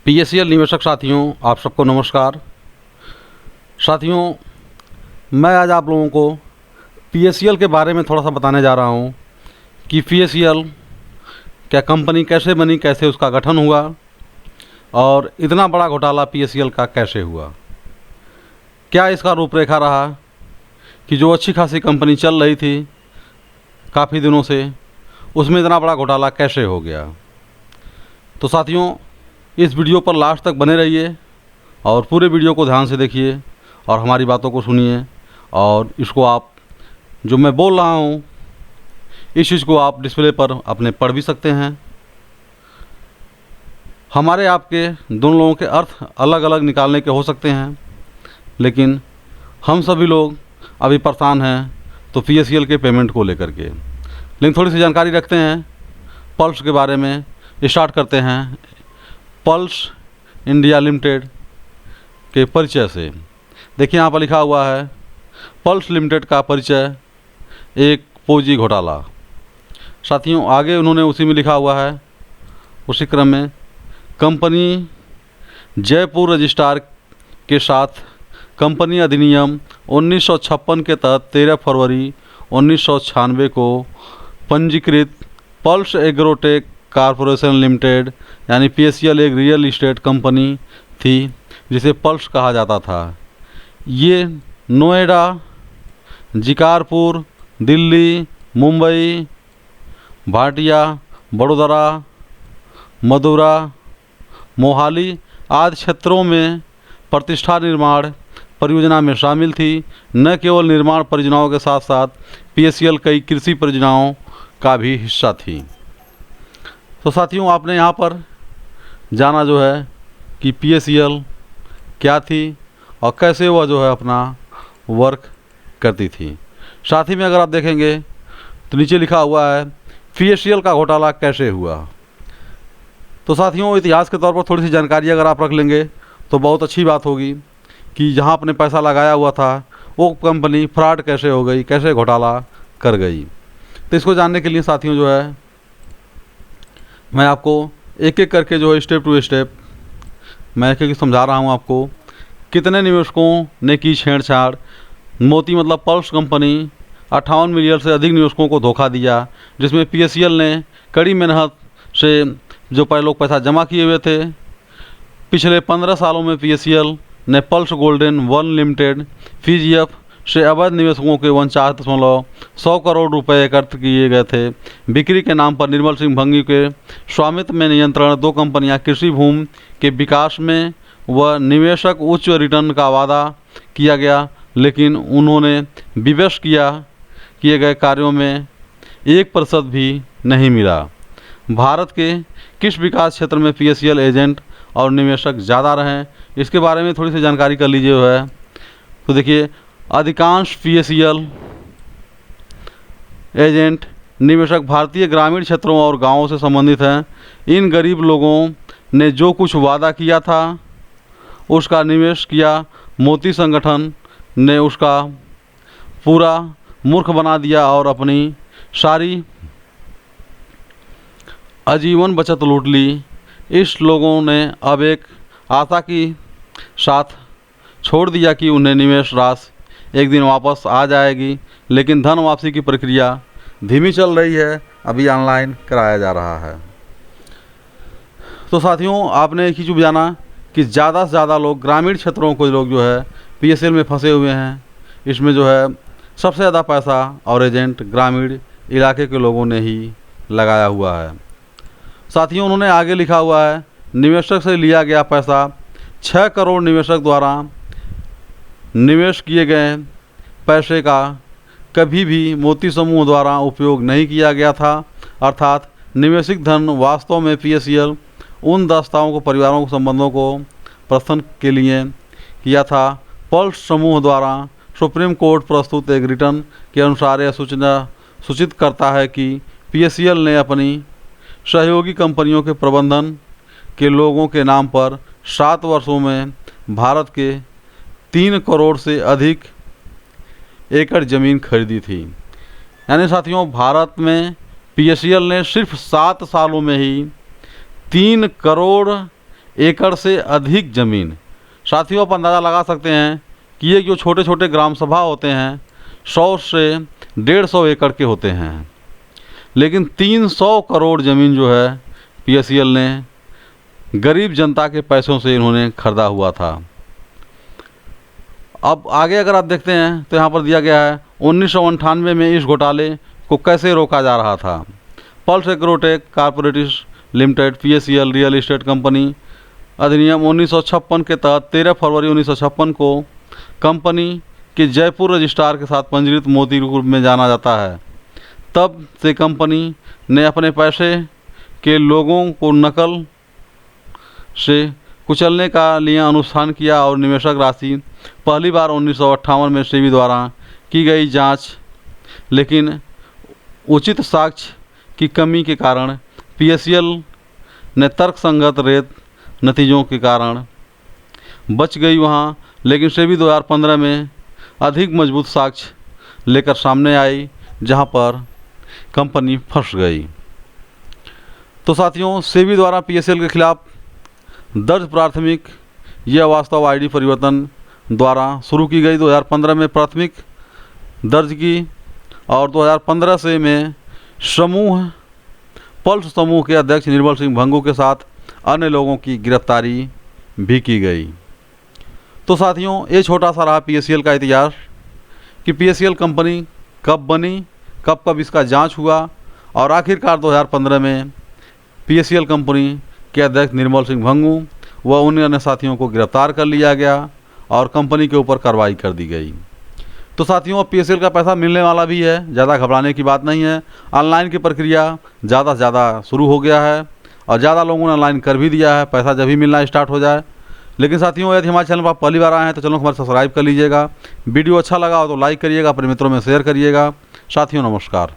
पीएससीएल निवेशक साथियों, आप सबको नमस्कार। साथियों, मैं आज आप लोगों को पीएससीएल के बारे में थोड़ा सा बताने जा रहा हूं कि पीएससीएल क्या कंपनी कैसे बनी, कैसे उसका गठन हुआ और इतना बड़ा घोटाला पीएससीएल का कैसे हुआ। क्या इसका रूपरेखा रहा कि जो अच्छी खासी कंपनी चल रही थी काफ़ी दिनों से, उसमें इतना बड़ा घोटाला कैसे हो गया। तो साथियों, इस वीडियो पर लास्ट तक बने रहिए और पूरे वीडियो को ध्यान से देखिए और हमारी बातों को सुनिए, और इसको आप जो मैं बोल रहा हूँ इस चीज़ को आप डिस्प्ले पर अपने पढ़ भी सकते हैं। हमारे आपके दोनों लोगों के अर्थ अलग अलग निकालने के हो सकते हैं, लेकिन हम सभी लोग अभी परेशान हैं तो पीएससीएल के पेमेंट को लेकर के। लेकिन थोड़ी सी जानकारी रखते हैं पल्स के बारे में। स्टार्ट करते हैं पल्स इंडिया लिमिटेड के परिचय से। देखिए यहाँ पर लिखा हुआ है पल्स लिमिटेड का परिचय, एक फौजी घोटाला। साथियों, आगे उन्होंने उसी में लिखा हुआ है, उसी क्रम में, कंपनी जयपुर रजिस्ट्रार के साथ कंपनी अधिनियम 1956 के तहत 13 फरवरी 1996 को पंजीकृत पल्स एग्रोटेक कॉरपोरेशन लिमिटेड यानी पीएससीएल एक रियल इस्टेट कंपनी थी जिसे पल्स कहा जाता था। ये नोएडा, जिकारपुर, दिल्ली, मुंबई, भाटिया, बड़ोदरा, मदुरा, मोहाली आदि क्षेत्रों में प्रतिष्ठा निर्माण परियोजना में शामिल थी। न केवल निर्माण परियोजनाओं के साथ साथ पीएससीएल कई कृषि परियोजनाओं का भी हिस्सा थी। तो साथियों, आपने यहाँ पर जाना जो है कि पीएससीएल क्या थी और कैसे वह जो है अपना वर्क करती थी। साथ ही में अगर आप देखेंगे तो नीचे लिखा हुआ है पीएससीएल का घोटाला कैसे हुआ। तो साथियों, इतिहास के तौर पर थोड़ी सी जानकारी अगर आप रख लेंगे तो बहुत अच्छी बात होगी कि जहाँ आपने पैसा लगाया हुआ था वो कंपनी फ्रॉड कैसे हो गई, कैसे घोटाला कर गई। तो इसको जानने के लिए साथियों जो है मैं आपको एक एक करके जो है स्टेप टू स्टेप मैं एक एक समझा रहा हूँ आपको। कितने निवेशकों ने की छेड़छाड़। मोती मतलब पल्स कंपनी 58 मिलियन से अधिक निवेशकों को धोखा दिया, जिसमें पीएससीएल ने कड़ी मेहनत से जो लोग पैसा जमा किए हुए थे। पिछले 15 सालों में पीएससीएल ने pulse golden one limited PGF से अवैध निवेशकों के 49.1 करोड़ रुपए एकत्र किए गए थे। बिक्री के नाम पर निर्मल सिंह भंगी के स्वामित्व में नियंत्रण 2 कंपनियां कृषि भूमि के विकास में व निवेशक उच्च रिटर्न का वादा किया गया, लेकिन उन्होंने विवश किए गए कार्यों में 1% भी नहीं मिला। भारत के किस विकास क्षेत्र में पीएससीएल एजेंट और निवेशक ज़्यादा रहे, इसके बारे में थोड़ी सी जानकारी कर लीजिए है। तो देखिए, अधिकांश पीएससीएल एजेंट निवेशक भारतीय ग्रामीण क्षेत्रों और गांवों से संबंधित हैं। इन गरीब लोगों ने जो कुछ वादा किया था उसका निवेश किया। मोती संगठन ने उसका पूरा मूर्ख बना दिया और अपनी सारी आजीवन बचत लूट ली। इस लोगों ने अब एक आशा की साथ छोड़ दिया कि उन्हें निवेश राशि एक दिन वापस आ जाएगी, लेकिन धन वापसी की प्रक्रिया धीमी चल रही है, अभी ऑनलाइन कराया जा रहा है। तो साथियों, आपने एक ही चीज़ जाना कि ज़्यादा से ज़्यादा लोग ग्रामीण क्षेत्रों को लोग जो है पीएससीएल में फंसे हुए हैं। इसमें जो है सबसे ज़्यादा पैसा और एजेंट ग्रामीण इलाके के लोगों ने ही लगाया हुआ है। साथियों, उन्होंने आगे लिखा हुआ है निवेशक से लिया गया पैसा 6 करोड़ निवेशक द्वारा निवेश किए गए पैसे का कभी भी मोती समूह द्वारा उपयोग नहीं किया गया था। अर्थात निवेशित धन वास्तव में पीएससीएल उन दास्ताओं को परिवारों को संबंधों को प्रस्थान के लिए किया था। पल्स समूह द्वारा सुप्रीम कोर्ट प्रस्तुत एक रिटर्न के अनुसार यह सूचित करता है कि पीएससीएल ने अपनी सहयोगी कंपनियों के प्रबंधन के लोगों के नाम पर 7 वर्षों में भारत के 3 करोड़ से अधिक एकड़ ज़मीन खरीदी थी। यानी साथियों, भारत में पीएससीएल ने सिर्फ 7 सालों में ही 3 करोड़ एकड़ से अधिक ज़मीन। साथियों, आप अंदाज़ा लगा सकते हैं कि ये जो छोटे छोटे ग्राम सभा होते हैं 100 से 150 एकड़ के होते हैं, लेकिन 300 करोड़ ज़मीन जो है PSEL ने गरीब जनता के पैसों से इन्होंने खरीदा हुआ था। अब आगे अगर आप देखते हैं तो यहाँ पर दिया गया है 1998 में इस घोटाले को कैसे रोका जा रहा था। Pulse agrotech corporative limited PSEL real estate company अधिनियम 1956 के तहत 13 फरवरी 1956 को कंपनी के जयपुर रजिस्ट्रार के साथ पंजीकृत मोती के रूप में जाना जाता है। तब से कंपनी ने अपने पैसे के लोगों को नकल से कुचलने का लिए अनुसंधान किया और निवेशक राशि पहली बार 1958 में सेबी द्वारा की गई जांच, लेकिन उचित साक्ष्य की कमी के कारण PSEL ने तर्कसंगत रेत नतीजों के कारण बच गई वहाँ, लेकिन सेबी 2015 में अधिक मजबूत साक्ष्य लेकर सामने आई जहाँ पर कंपनी फंस गई। तो साथियों, सेबी द्वारा PSEL के खिलाफ दर्ज प्राथमिक यह वास्तव ID परिवर्तन द्वारा शुरू की गई 2015 में प्राथमिक दर्ज की और 2015 से में पल्स समूह के अध्यक्ष निर्मल सिंह भंगू के साथ अन्य लोगों की गिरफ्तारी भी की गई। तो साथियों, ये छोटा सा रहा PSEL का इतिहास कि PSEL कंपनी कब बनी, कब इसका जांच हुआ और आखिरकार 2015 में PSEL कंपनी के अध्यक्ष निर्मल सिंह भंगू व उन अन्य साथियों को गिरफ्तार कर लिया गया और कंपनी के ऊपर कार्रवाई कर दी गई। तो साथियों, PSEL का पैसा मिलने वाला भी है, ज़्यादा घबराने की बात नहीं है। ऑनलाइन की प्रक्रिया ज़्यादा से ज़्यादा शुरू हो गया है और ज़्यादा लोगों ने ऑनलाइन कर भी दिया है, पैसा जब भी मिलना स्टार्ट हो जाए। लेकिन साथियों, यदि हमारे चैनल पर आप पहली बार आए हैं तो चैनल को हमारे सब्सक्राइब कर लीजिएगा। वीडियो अच्छा लगा हो तो लाइक करिएगा, अपने मित्रों में शेयर करिएगा। साथियों, नमस्कार।